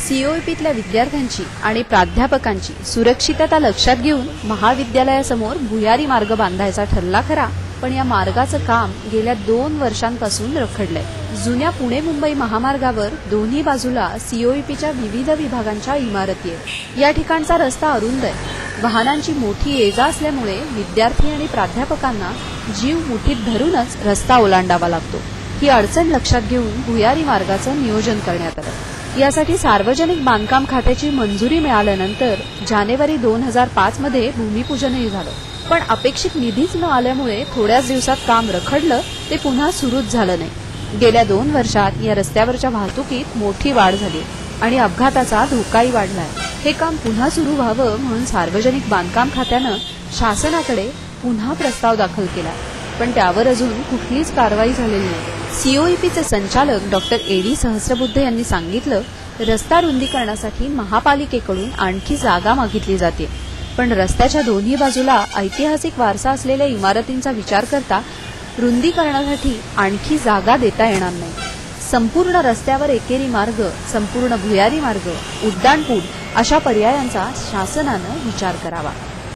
सीओईपीतल्या विद्यार्थ्यांची आणि प्राध्यापकांची सुरक्षितता लक्षात घेऊन महाविद्यालयासमोर भुयारी मार्ग बांधायचा ठरला खरा, पण या मार्गाचं काम गेल्या 2 वर्षांपासून रखडलंय। जुन्या पुणे मुंबई महामार्गावर दोन्ही बाजूला सीओईपीच्या विविध विभागांच्या इमारती आहेत। या ठिकाणचा रस्ता अरुंद आहे। वाहनांची मोठी ये-जा असल्यामुळे विद्यार्थी आणि प्राध्यापकांना जीव मुठीत धरूनच रस्ता ओलांडावा लागतो। ही अडचण लक्षात घेऊन भुयारी मार्गाचं नियोजन करण्यात आलं। यासाठी सार्वजनिक बांधकाम खात्याची मंजुरी मिळाल्यानंतर जानेवारी 2005 मध्ये भूमिपूजनही झालं, पण अपेक्षित निधीच न आल्यामुळे थोड्याच दिवसात काम रखडलं, ते पुन्हा सुरूच झालं नाही। गेल्या 2 वर्षात या रस्त्यावरच्या वाहतुकीत मोठी वाढ झाली आणि अपघाताचा धोकाही वाढलाय। हे काम पुन्हा सुरू व्हावं म्हणून सार्वजनिक बांधकाम खात्यानं शासनाकडे पुन्हा प्रस्ताव दाखल केला, पण त्यावर अजून कुठलीच कारवाई झालेली नाही। सीओईपीचे संचालक डॉक्टर एडी सहस्रबुद्धे यांनी सांगितलं, रस्ता रुंदीकरणासाठी महापालिकेकडून आणखी जागा मागितली जाते, पण रस्त्याच्या दोन्ही बाजूला ऐतिहासिक वारसा असलेल्या इमारतींचा विचार करता रुंदीकरणासाठी आणखी जागा देता येणार नाही। संपूर्ण रस्त्यावर एकेरी मार्ग, संपूर्ण भुयारी मार्ग, उड्डाणपूल अशा पर्यायांचा शासनानं विचार करावा।